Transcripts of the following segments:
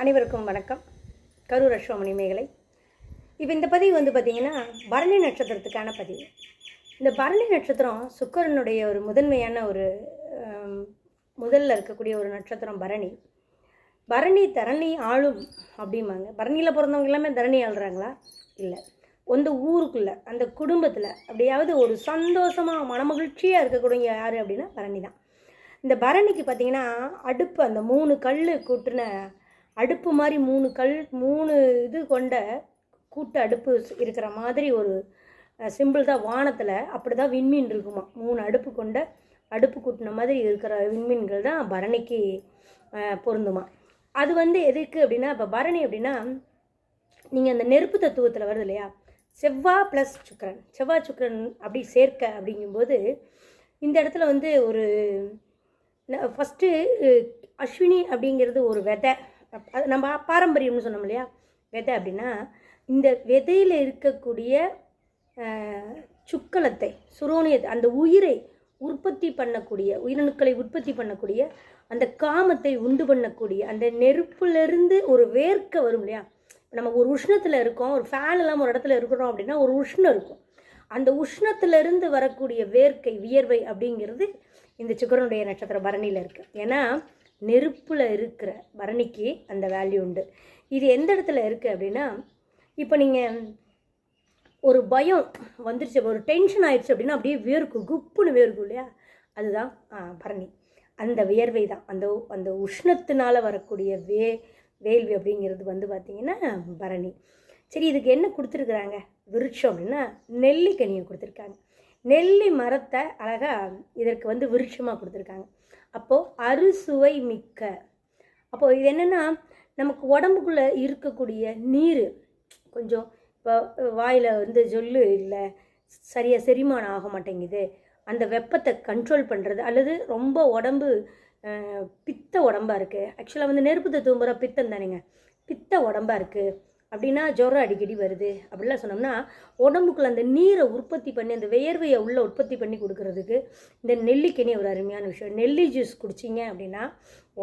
அனைவருக்கும் வணக்கம். கரூர் அஸ்வமணி மேகலை. இப்போ இந்த பதிவு வந்து பார்த்திங்கன்னா பரணி நட்சத்திரத்துக்கான பதிவு. இந்த பரணி நட்சத்திரம் சுக்கிரனுடைய ஒரு முதன்மையான ஒரு முதல்ல இருக்கக்கூடிய ஒரு நட்சத்திரம் பரணி. பரணி தரணி ஆளும் அப்படிம்பாங்க. பரணியில் பிறந்தவங்க எல்லாமே தரணி ஆளுறாங்களா? இல்லை. அந்த ஊருக்குள்ளே அந்த குடும்பத்தில் அப்படியாவது ஒரு சந்தோஷமாக மனமகிழ்ச்சியாக இருக்கக்கூடிய யார் அப்படின்னா பரணி தான். இந்த பரணிக்கு பார்த்திங்கன்னா அடுப்பு, அந்த 3 கல் கூட்டின அடுப்பு மாதிரி 3 இது கொண்ட கூட்டு அடுப்பு இருக்கிற மாதிரி ஒரு சிம்பிள் தான் வானத்தில். அப்படி தான் விண்மீன் இருக்குமா. 3 அடுப்பு கொண்ட அடுப்பு கூட்டின மாதிரி இருக்கிற விண்மீன்கள் தான் பரணிக்கு பொருந்துமா. அது வந்து எதுக்கு அப்படின்னா, இப்போ பரணி அப்படின்னா நீங்கள் அந்த நெருப்பு தத்துவத்தில் வருது இல்லையா, செவ்வாய் ப்ளஸ் சுக்கிரன், செவ்வாய் சுக்கிரன் அப்படி சேர்க்க அப்படிங்கும்போது இந்த இடத்துல வந்து ஒரு ஃபஸ்ட்டு அஸ்வினி அப்படிங்கிறது ஒரு விதை. அது நம்ம பாரம்பரியம்னு சொன்னோம் இல்லையா. விதை அப்படின்னா இந்த விதையில் இருக்கக்கூடிய சுக்கலத்தை, சுரோனியத்தை, அந்த உயிரை உற்பத்தி பண்ணக்கூடிய, உயிரணுக்களை உற்பத்தி பண்ணக்கூடிய, அந்த காமத்தை உண்டு பண்ணக்கூடிய, அந்த நெருப்புலேருந்து ஒரு வேர்க்க வரும் இல்லையா. நம்ம ஒரு உஷ்ணத்தில் இருக்கோம், ஒரு ஃபேன் இல்லாமல் ஒரு இடத்துல இருக்கிறோம் அப்படின்னா ஒரு உஷ்ணம் இருக்கும். அந்த உஷ்ணத்திலிருந்து வரக்கூடிய வேர்க்கை, வியர்வை அப்படிங்கிறது இந்த சுக்கிரனுடைய நட்சத்திரம் பரணியில் இருக்குது. ஏன்னா நெருப்பில் இருக்கிற பரணிக்கு அந்த வேல்யூ உண்டு. இது எந்த இடத்துல இருக்குது அப்படின்னா, இப்போ நீங்கள் ஒரு பயம் வந்துருச்சு, ஒரு டென்ஷன் ஆயிடுச்சு அப்படின்னா அப்படியே வேர்க்கும், குப்புன்னு வேர்க்கும் இல்லையா, அதுதான் பரணி. அந்த வியர்வை தான், அந்த உஷ்ணத்தினால வரக்கூடிய வேள்வி அப்படிங்கிறது வந்து பார்த்திங்கன்னா பரணி. சரி, இதுக்கு என்ன கொடுத்துருக்குறாங்க விருட்சம் அப்படின்னா நெல்லிக்கனியை கொடுத்துருக்காங்க. நெல்லி மரத்தை அழகாக இதற்கு வந்து விருட்சமாக கொடுத்துருக்காங்க. அப்போது அறுசுவை மிக்க. அப்போது இது என்னென்னா, நமக்கு உடம்புக்குள்ளே இருக்கக்கூடிய நீர் கொஞ்சம் இப்போ வாயில் வந்து ஜொல்லு இல்லை, சரியாக செரிமானம் ஆக மாட்டேங்குது, அந்த வெப்பத்தை கண்ட்ரோல் பண்ணுறது, அல்லது ரொம்ப உடம்பு பித்த உடம்பாக இருக்குது. ஆக்சுவலாக வந்து நெருப்பு தத்துவம் பூரா பித்தம் தானேங்க, பித்த உடம்பாக இருக்குது அப்படின்னா ஜுரம் அடிக்கடி வருது அப்படிலாம் சொன்னோம்னா, உடம்புக்குள்ள அந்த நீரை உற்பத்தி பண்ணி, அந்த வியர்வையை உள்ளே உற்பத்தி பண்ணி கொடுக்கறதுக்கு இந்த நெல்லிக்கனி ஒரு அருமையான விஷயம். நெல்லி ஜூஸ் குடிச்சிங்க அப்படின்னா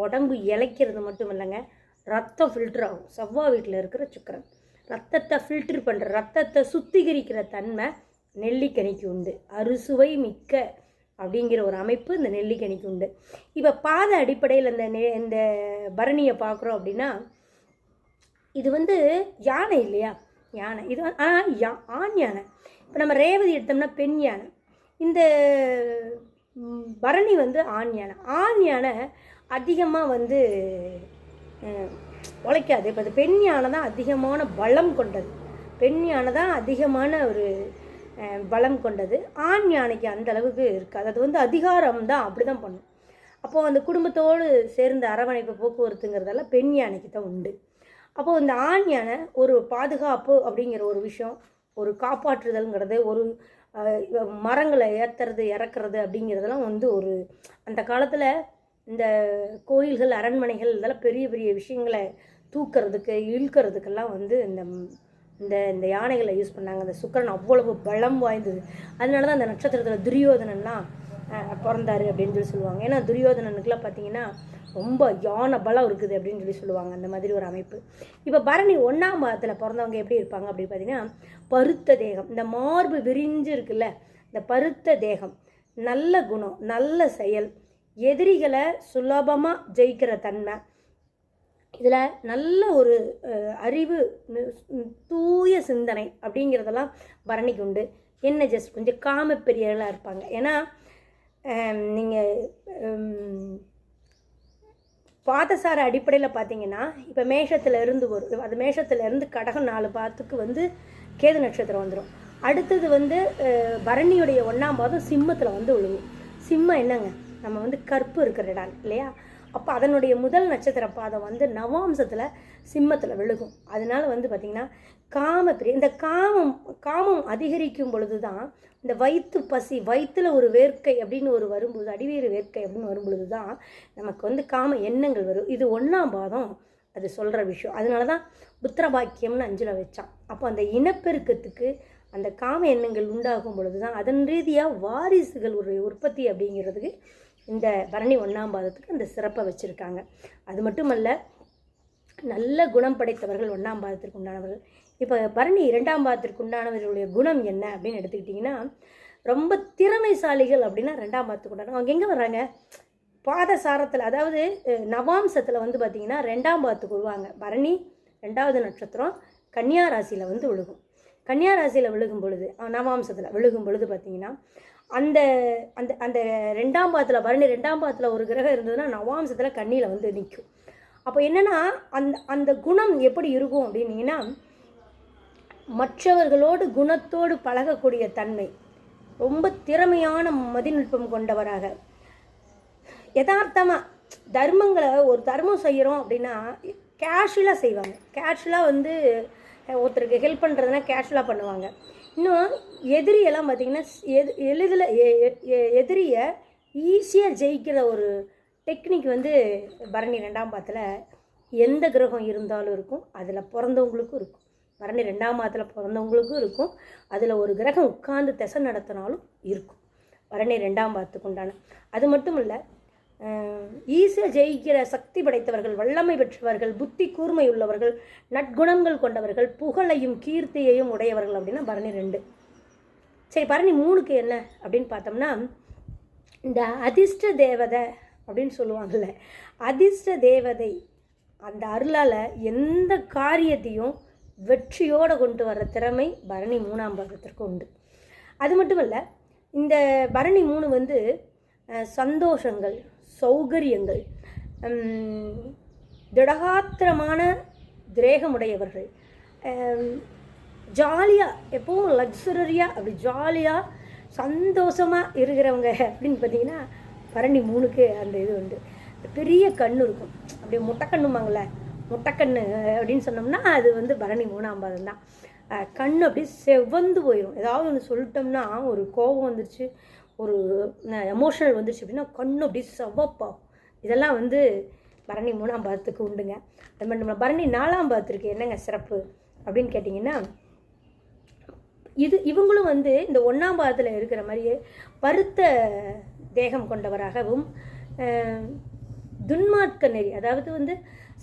உடம்பு இளைக்கிறது மட்டும் இல்லைங்க, ரத்தம் ஃபில்டர் ஆகும். செவ்வாய் வீட்டில் இருக்கிற சுக்கிரன் ரத்தத்தை ஃபில்டர் பண்ணுற, ரத்தத்தை சுத்திகரிக்கிற தன்மை நெல்லிக்கனிக்கு உண்டு. அறுசுவை மிக்க அப்படிங்கிற ஒரு அமைப்பு இந்த நெல்லிக்கனிக்கு உண்டு. இப்போ பாத அடிப்படையில் இந்த பரணியை பார்க்குறோம் அப்படின்னா, இது வந்து யானை இல்லையா, யானை இது. ஆனால் ஆண் யானை. இப்போ நம்ம ரேவதி எடுத்தோம்னா பெண் யானை. இந்த பரணி வந்து ஆண் யானை. ஆண் யானை அதிகமாக வந்து உழைக்காது. இப்போ அது பெண் யானை தான் அதிகமான பலம் கொண்டது. பெண் யானை தான் அதிகமான ஒரு பலம் கொண்டது. ஆண் யானைக்கு அந்த அளவுக்கு இருக்காது. அது வந்து அதிகாரம் தான், அப்படி தான் பண்ணும். அப்போது அந்த குடும்பத்தோடு சேர்ந்து அரவணைப்பு போக்குவரத்துங்கிறதெல்லாம் பெண் யானைக்கு தான் உண்டு. அப்போது இந்த ஆண் யானை ஒரு பாதுகாப்பு அப்படிங்கிற ஒரு விஷயம், ஒரு காப்பாற்றுதல்ங்கிறது, ஒரு மரங்களை ஏற்றுறது இறக்குறது அப்படிங்கிறதெல்லாம் வந்து ஒரு அந்த காலத்தில் இந்த கோயில்கள், அரண்மனைகள், இதெல்லாம் பெரிய பெரிய விஷயங்களை தூக்கிறதுக்கு இழுக்கிறதுக்கெல்லாம் வந்து இந்த இந்த இந்த யானைகளை யூஸ் பண்ணாங்க. அந்த சுக்கிரன் அவ்வளவு பலம் வாய்ந்தது. அதனால தான் அந்த நட்சத்திரத்தில் துரியோதனன்லாம் பிறந்தார் அப்படின்னு சொல்லி சொல்லுவாங்க. ஏன்னா துரியோதனனுக்குலாம் பார்த்திங்கன்னா ரொம்ப யானை பலம் இருக்குது அப்படின்னு சொல்லி சொல்லுவாங்க. அந்த மாதிரி ஒரு அமைப்பு. இப்போ பரணி 1ஆம் பாதத்தில் பிறந்தவங்க எப்படி இருப்பாங்க அப்படின்னு பார்த்தீங்கன்னா, பருத்த தேகம், இந்த மார்பு விரிஞ்சு இருக்குல்ல, இந்த பருத்த தேகம், நல்ல குணம், நல்ல செயல், எதிரிகளை சுலபமாக ஜெயிக்கிற தன்மை, இதில் நல்ல ஒரு அறிவு, தூய சிந்தனை அப்படிங்கிறதெல்லாம் பரணிக்கு உண்டு. என்ன ஜஸ்ட் கொஞ்சம் காமப்பிரியர்களாக இருப்பாங்க. ஏன்னா நீங்கள் பாதசார அடிப்படையில் பார்த்தீங்கன்னா, இப்போ மேஷத்தில் இருந்து வரும், அது மேஷத்தில் இருந்து கடகம் 4 பாதத்துக்கு வந்து கேது நட்சத்திரம் வந்துடும். அடுத்தது வந்து பரணியுடைய 1ஆம் பாதம் சிம்மத்தில் வந்து விழுவும். சிம்மம் என்னங்க, நம்ம வந்து கற்பு இருக்கிற இடம் இல்லையா. அப்போ அதனுடைய முதல் நட்சத்திர பாதம் வந்து நவாம்சத்தில் சிம்மத்தில் விழுகும். அதனால வந்து பார்த்திங்கன்னா காமப்பிரியம், இந்த காமம் அதிகரிக்கும் பொழுது தான் இந்த வயிற்று பசி, வயிற்றில் ஒரு வேர்க்கை அப்படின்னு ஒரு வரும்போது, அடிவேறு வேர்க்கை அப்படின்னு வரும்பொழுது தான் நமக்கு வந்து காம எண்ணங்கள் வரும். இது 1ஆம் பாதம் அது சொல்கிற விஷயம். அதனால தான் புத்திரபாக்கியம்னு 5ல் வச்சான். அப்போ அந்த இனப்பெருக்கத்துக்கு அந்த காம எண்ணங்கள் உண்டாகும் பொழுது தான் அதன் ரீதியாக வாரிசுகள் ஒரு உற்பத்தி அப்படிங்கிறதுக்கு இந்த பரணி 1ஆம் பாதத்துக்கு அந்த சிறப்பை வச்சுருக்காங்க. அது மட்டுமல்ல, நல்ல குணம் படைத்தவர்கள் 1ஆம் பாதத்திற்கு உண்டானவர்கள். இப்போ பரணி 2ஆம் பாதத்திற்கு உண்டானவர்களுடைய குணம் என்ன அப்படின்னு எடுத்துக்கிட்டிங்கன்னா, ரொம்ப திறமைசாலிகள் அப்படின்னா 2ஆம் பாதத்துக்கு உண்டான. அவங்க எங்கே வர்றாங்க? பாதசாரத்தில், அதாவது நவாம்சத்தில் வந்து பார்த்திங்கன்னா 2ஆம் பாதத்துக்கு வருவாங்க. பரணி 2வது நட்சத்திரம் கன்னியா ராசியில் வந்து விழுகும். கன்னியா ராசியில் விழுகும் பொழுது, நவாம்சத்தில் விழுகும் பொழுது பார்த்திங்கன்னா அந்த அந்த அந்த 2ஆம் பாதத்தில், பரணி 2ஆம் பாதத்தில் ஒரு கிரகம் இருந்ததுன்னா நவாம்சத்தில் கன்னியில் வந்து நிற்கும். அப்போ என்னென்னா அந்த குணம் எப்படி இருக்கும் அப்படின்னீங்கன்னா, மற்றவர்களோடு குணத்தோடு பழகக்கூடிய தன்மை, ரொம்ப திறமையான மதிநுட்பம் கொண்டவராக, யதார்த்தமாக தர்மங்களை ஒரு தர்மம் செய்கிறோம் அப்படின்னா கேஷுவலாக செய்வாங்க. கேஷுவலாக வந்து ஒருத்தருக்கு ஹெல்ப் பண்ணுறதுனா கேஷுவலாக பண்ணுவாங்க. இன்னும் எதிரியெல்லாம் பார்த்திங்கன்னா எளிதில் எதிரியை ஈஸியாக ஜெயிக்கிற ஒரு டெக்னிக் வந்து பரணி 2ஆம் பாதத்தில் எந்த கிரகம் இருந்தாலும் இருக்கும். அதில் பிறந்தவங்களுக்கும் இருக்கும். பரணி 2ஆம் பாதத்தில் பிறந்தவங்களுக்கும் இருக்கும். அதில் ஒரு கிரகம் உட்கார்ந்து திசை நடத்தினாலும் இருக்கும். பரணி 2ஆம் பாதத்துக்கு உண்டான. அது மட்டும் இல்லை, ஈஸியாக ஜெயிக்கிற சக்தி படைத்தவர்கள், வல்லமை பெற்றவர்கள், புத்தி கூர்மை உள்ளவர்கள், நற்குணங்கள் கொண்டவர்கள், புகழையும் கீர்த்தியையும் உடையவர்கள் அப்படின்னா பரணி 2. சரி, பரணி 3க்கு என்ன அப்படின்னு பார்த்தோம்னா, இந்த அதிர்ஷ்ட தேவதை அப்படின்னு சொல்லுவாங்கள்ல, அதிர்ஷ்ட தேவதை அந்த அருளால் எந்த காரியத்தையும் வெற்றியோடு கொண்டு வர்ற திறமை பரணி 3ஆம் பாதத்திற்கு உண்டு. அது மட்டும் இல்லை, இந்த பரணி 3 வந்து சந்தோஷங்கள், சௌகரியங்கள், திடகாத்திரமான திரேகமுடையவர்கள், ஜாலியாக எப்பவும் லக்ஸுரியாக அப்படி ஜாலியாக சந்தோஷமாக இருக்கிறவங்க அப்படின்னு பார்த்தீங்கன்னா பரணி 3க்கு அந்த இது உண்டு. பெரிய கண்ணு இருக்கும், அப்படியே முட்டைக்கண்ணுமாங்களே, முட்டைக்கண்ணு அப்படின்னு சொன்னோம்னா அது வந்து பரணி 3ஆம் பாதம் தான். கண் அப்படியே செவந்து போயிடும். ஏதாவது ஒன்று சொல்லிட்டோம்னா, ஒரு கோபம் வந்துருச்சு, ஒரு எமோஷனல் வந்துருச்சு அப்படின்னா கண்ணு அப்படியே செவப்பாகும். இதெல்லாம் வந்து பரணி 3ஆம் பாதத்துக்கு உண்டுங்க. அது மட்டும் இல்லை, பரணி 4ஆம் பாதத்திற்கு என்னங்க சிறப்பு அப்படின்னு கேட்டிங்கன்னா, இவங்களும் வந்து இந்த 1ஆம் பாதத்தில் இருக்கிற மாதிரியே பருத்த தேகம் கொண்டவராகவும், துன்மார்க்க நெறி, அதாவது வந்து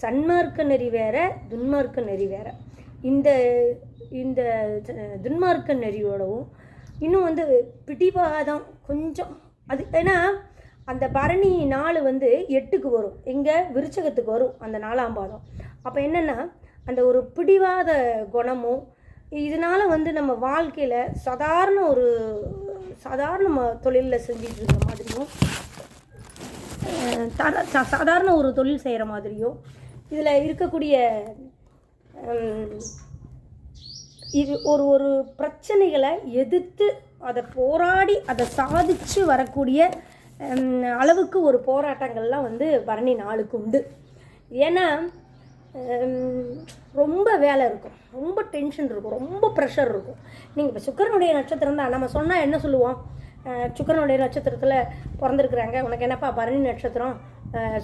சன்மார்க்க நெறி வேற, துன்மார்க்க நெறி வேற. இந்த இந்த துன்மார்க்க நெறியோடவும் இன்னும் வந்து பிடிவாதம் கொஞ்சம் அது. ஏன்னா அந்த பரணி 4 வந்து 8க்கு வரும், எங்கே விருச்சகத்துக்கு வரும் அந்த 4ஆம் பாதம். அப்போ என்னென்னா அந்த ஒரு பிடிவாத குணமும், இதனால் வந்து நம்ம வாழ்க்கையில் சாதாரண தொழிலில் செஞ்சிட்டு இருக்கிற மாதிரியும், சாதாரண ஒரு தொழில் செய்கிற மாதிரியும், இதில் இருக்கக்கூடிய இது ஒரு பிரச்சனைகளை எதிர்த்து அதை போராடி அதை சாதித்து வரக்கூடிய அளவுக்கு ஒரு போராட்டங்கள்லாம் வந்து பரணி 4க்கு உண்டு. ஏன்னா ரொம்ப வேலை இருக்கும், ரொம்ப டென்ஷன் இருக்கும், ரொம்ப ப்ரெஷர் இருக்கும். நீங்கள் இப்போ சுக்கிரனுடைய நட்சத்திரம் தான் நம்ம சொன்னால் என்ன சொல்லுவோம்? சுக்கிரனுடைய நட்சத்திரத்தில் பிறந்திருக்கிறாங்க, உனக்கு என்னப்பா பரணி நட்சத்திரம்,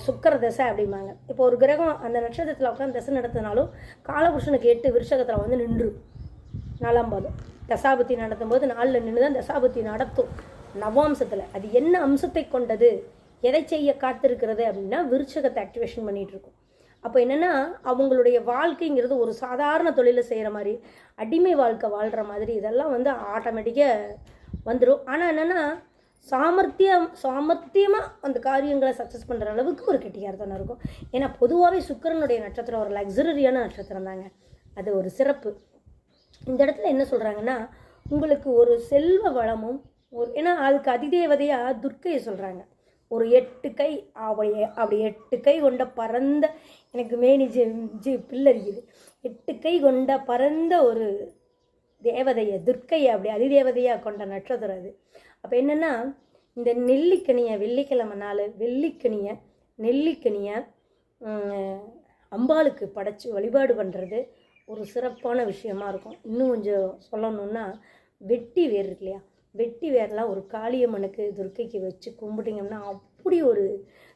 சுக்கிர தசை அப்படிம்பாங்க. இப்போ ஒரு கிரகம் அந்த நட்சத்திரத்தில் உட்காந்து தசை நடத்தினாலும் காலபுருஷனுக்கு 8 விருஷகத்தில் வந்து நின்று 4ஆம் பாதம் தசாபுத்தி நடத்தும் போது 4ல் நின்று தான் தசாபுத்தி நடத்தும் நவாம்சத்தில். அது என்ன அம்சத்தை கொண்டது, எதை செய்ய காத்திருக்கிறது அப்படின்னா விருச்சகத்தை ஆக்டிவேஷன் பண்ணிகிட்டு இருக்கும். அப்போ என்னென்னா அவங்களுடைய வாழ்க்கைங்கிறது ஒரு சாதாரண தொழிலை செய்கிற மாதிரி, அடிமை வாழ்க்கை வாழ்கிற மாதிரி இதெல்லாம் வந்து ஆட்டோமேட்டிக்காக வந்துடும். ஆனால் என்னென்னா சாமர்த்தியமாக அந்த காரியங்களை சக்ஸஸ் பண்ணுற அளவுக்கு ஒரு கெட்டியார்த்தனம் இருக்கும். ஏன்னா பொதுவாகவே சுக்கிரனுடைய நட்சத்திரம் ஒரு லக்ஸரியான நட்சத்திரம் தாங்க, அது ஒரு சிறப்பு. இந்த இடத்துல என்ன சொல்கிறாங்கன்னா, உங்களுக்கு ஒரு செல்வ வளமும் ஏன்னா அதுக்கு அதிதேவதையாக துர்க்கையை சொல்கிறாங்க. ஒரு 8 கை, அப்படி 8 கை கொண்ட பரந்த, எனக்கு மேனி பில்லரிக்குது, 8 கை கொண்ட பரந்த ஒரு தேவதையை, துர்க்கையை அப்படி அதிதேவதையாக கொண்ட நட்சத்திரம் அது. அப்போ என்னென்னா இந்த நெல்லிக்கனியை, வெள்ளிக்கிழமை நாள் நெல்லிக்கனியை அம்பாளுக்கு படைச்சி வழிபாடு பண்ணுறது ஒரு சிறப்பான விஷயமா இருக்கும். இன்னும் கொஞ்சம் சொல்லணுன்னா வெட்டி வேர் இருக்கு இல்லையா, வெட்டி வேர்லாம் ஒரு காளியம்மனுக்கு துர்க்கைக்கு வச்சு கும்பிட்டிங்கன்னா அப்படி ஒரு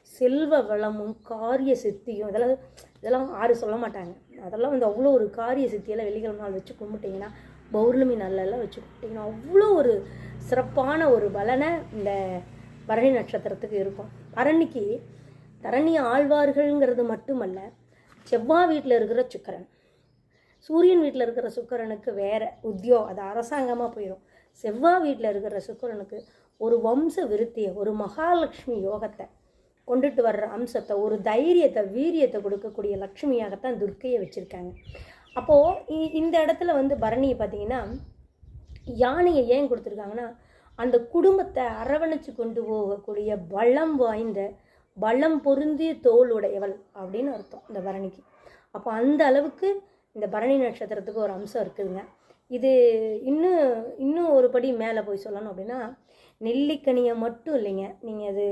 செல்வ வளமும் காரிய சித்தியும், இதெல்லாம் யாரும் சொல்ல மாட்டாங்க. அதெல்லாம் வந்து அவ்வளோ ஒரு காரிய சித்தியெல்லாம் வெள்ளிக்கிழமை நாள் வச்சு கும்பிட்டிங்கன்னா, பௌர்ணமி நாளெல்லாம் வச்சு கும்பிட்டிங்கன்னா அவ்வளோ ஒரு சிறப்பான ஒரு பலனை இந்த பரணி நட்சத்திரத்துக்கு இருக்கும். பரணிக்கு ஆழ்வார்கள்ங்கிறது மட்டுமல்ல, செவ்வாய் வீட்டில் இருக்கிற சுக்கிரன், சூரியன் வீட்டில் இருக்கிற சுக்கிரனுக்கு வேறு உத்தியோகம், அது அரசாங்கமாக போயிடும். செவ்வாய் வீட்டில் இருக்கிற சுக்கிரனுக்கு ஒரு வம்ச விருத்தியை, ஒரு மகாலட்சுமி யோகத்தை கொண்டுட்டு வர்ற அம்சத்தை, ஒரு தைரியத்தை, வீரியத்தை கொடுக்கக்கூடிய லக்ஷ்மியாகத்தான் துர்க்கையை வச்சுருக்காங்க. அப்போது இந்த இடத்துல வந்து பரணியை பார்த்திங்கன்னா யானையை ஏன் கொடுத்துருக்காங்கன்னா, அந்த குடும்பத்தை அரவணைச்சு கொண்டு போகக்கூடிய பலம் வாய்ந்த, பலம் பொருந்திய தோளுடையவள் அப்படின்னு அர்த்தம் இந்த பரணிக்கு. அப்போ அந்த அளவுக்கு இந்த பரணி நட்சத்திரத்துக்கு ஒரு அம்சம் இருக்குதுங்க. இது இன்னும் ஒரு படி மேலே போய் சொல்லணும் அப்படின்னா, நெல்லிக்கனியை மட்டும் இல்லைங்க, நீங்கள் அது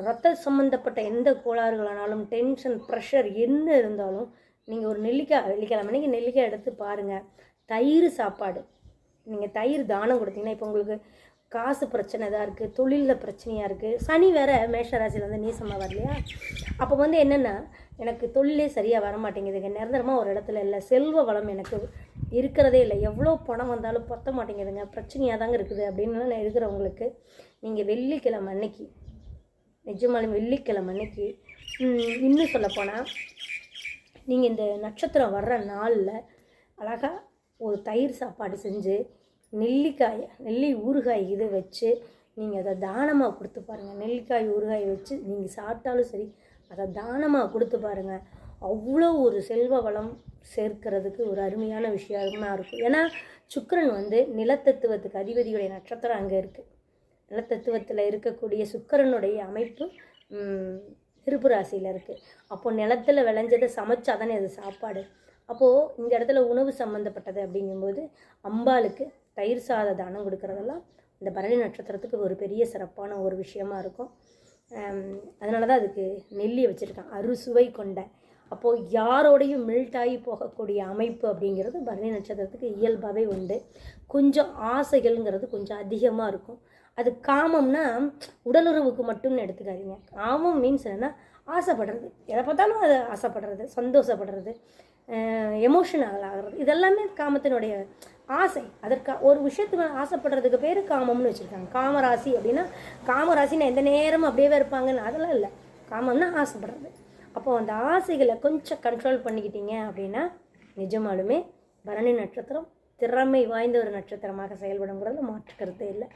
ரத்த சம்மந்தப்பட்ட எந்த கோளாறுகளானாலும், டென்ஷன், ப்ரெஷர் என்ன இருந்தாலும் நீங்கள் ஒரு வெள்ளிக்கிழமை அன்னைக்கு நெல்லிக்காய் எடுத்து பாருங்கள். தயிர் சாப்பாடு, நீங்கள் தயிர் தானம் கொடுத்தீங்கன்னா, இப்போ உங்களுக்கு காசு பிரச்சனை தான் இருக்குது, தொழிலில் பிரச்சனையாக இருக்குது, சனி வேறு மேஷராசியில் வந்து நீசமாக வரலையா, அப்போ வந்து என்னென்னா எனக்கு தொழிலே சரியாக வர மாட்டேங்குதுங்க, நிரந்தரமாக ஒரு இடத்துல இல்லை, செல்வ வளம் எனக்கு இருக்கிறதே இல்லை, எவ்வளோ பணம் வந்தாலும் பற்ற மாட்டேங்குதுங்க, பிரச்சனையாக தாங்க இருக்குது அப்படின்னு இருக்கிறவங்களுக்கு நீங்கள் வெள்ளிக்கிழமை அன்னைக்கு, நிஜமாலும் வெள்ளிக்கிழமை அன்னைக்கு, இன்னும் சொல்லப்போனால் நீங்கள் இந்த நட்சத்திரம் வர்ற நாளில் அழகாக ஒரு தயிர் சாப்பாடு செஞ்சு நெல்லி ஊறுகாய் இதை வச்சு நீங்கள் அதை தானமாக கொடுத்து பாருங்கள். நெல்லிக்காய் ஊறுகாய் வச்சு நீங்கள் சாப்பிட்டாலும் சரி, அதை தானமாக கொடுத்து பாருங்கள். அவ்வளோ ஒரு செல்வ வளம் சேர்க்கிறதுக்கு ஒரு அருமையான விஷயமாக இருக்கும். ஏன்னா சுக்கிரன் வந்து நிலத்தத்துவத்துக்கு அதிபதியுடைய நட்சத்திரம் அங்கே இருக்குது. நிலத்தத்துவத்தில் இருக்கக்கூடிய சுக்கிரனுடைய அமைப்பு நெருப்பு ராசியில் இருக்குது. அப்போது நிலத்தில் விளைஞ்சதை சமைச்சா தானே அது சாப்பாடு. அப்போது இந்த இடத்துல உணவு சம்மந்தப்பட்டது அப்படிங்கும்போது அம்பாளுக்கு தயிர் சாத தானம் கொடுக்குறதெல்லாம் இந்த பரணி நட்சத்திரத்துக்கு ஒரு பெரிய சிறப்பான ஒரு விஷயமா இருக்கும். அதனால தான் அதுக்கு நெல்லி வச்சுருக்கான், அறுசுவை கொண்ட. அப்போது யாரோடையும் மில்ட்டாகி போகக்கூடிய அமைப்பு அப்படிங்கிறது பரணி நட்சத்திரத்துக்கு இயல்பாகவே உண்டு. கொஞ்சம் ஆசைகள்ங்கிறது கொஞ்சம் அதிகமாக இருக்கும். அது காமம்னா உடலுறவுக்கு மட்டும்னு எடுத்துக்காதீங்க. காமம் மீன்ஸ் என்னென்னா ஆசைப்படுறது, எதை பார்த்தாலும் அதை ஆசைப்படுறது, சந்தோஷப்படுறது, எமோஷனல் ஆகிறது, இதெல்லாமே காமத்தினுடைய ஆசை. ஒரு விஷயத்துக்கு ஆசைப்படுறதுக்கு பேர் காமம்னு வச்சுருக்காங்க. காமராசி அப்படின்னா, காமராசின்னா எந்த நேரமும் அப்படியே இருப்பாங்கன்னு அதெல்லாம் இல்லை. காமம்னா ஆசைப்படுறது. அப்போது அந்த ஆசைகளை கொஞ்சம் கண்ட்ரோல் பண்ணிக்கிட்டீங்க அப்படின்னா நிஜமாலுமே பரணி நட்சத்திரம் திறமை வாய்ந்த ஒரு நட்சத்திரமாக செயல்படுங்கிறது மாற்று கருத்தே இல்லை.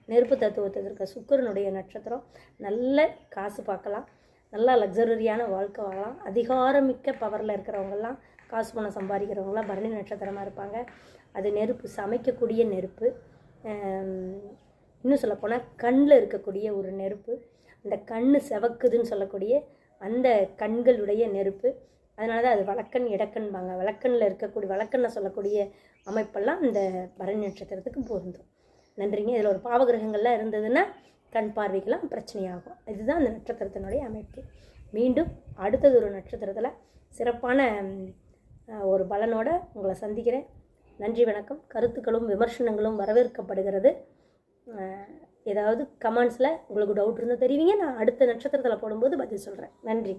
நெருப்பு தத்துவத்தில் இருக்க சுக்கிரனுடைய நட்சத்திரம், நல்ல காசு பார்க்கலாம், நல்லா லக்ஸரியான வாழ்க்கை வாழலாம். அதிகாரமிக்க பவரில் இருக்கிறவங்கெல்லாம், காசு பணம் சம்பாதிக்கிறவங்களாம் பரணி நட்சத்திரமாக இருப்பாங்க. அது நெருப்பு, சமைக்கக்கூடிய நெருப்பு. இன்னும் சொல்லப்போனால் கண்ணில் இருக்கக்கூடிய ஒரு நெருப்பு, அந்த கண் செவக்குதுன்னு சொல்லக்கூடிய அந்த கண்களுடைய நெருப்பு. அதனால தான் அது வழக்கண் இடக்கண்பாங்க. வழக்கண்ணில் சொல்லக்கூடிய அமைப்பெல்லாம் இந்த பரணி நட்சத்திரத்துக்கு பொருந்தும். நன்றிங்க. இதில் ஒரு பாவகிரகங்கள்லாம் இருந்ததுன்னா கண் பார்வைக்கெல்லாம் பிரச்சனையாகும். இதுதான் அந்த நட்சத்திரத்தினுடைய அமைப்பு. மீண்டும் அடுத்தது ஒரு நட்சத்திரத்தில் சிறப்பான ஒரு பலனோட உங்களை சந்திக்கிறேன். நன்றி, வணக்கம். கருத்துக்களும் விமர்சனங்களும் வரவேற்கப்படுகிறது. ஏதாவது கமெண்ட்ஸில் உங்களுக்கு டவுட் இருந்தால் தெரிவிங்க, நான் அடுத்த நட்சத்திரத்தில் போடும்போது பதில் சொல்கிறேன். நன்றி.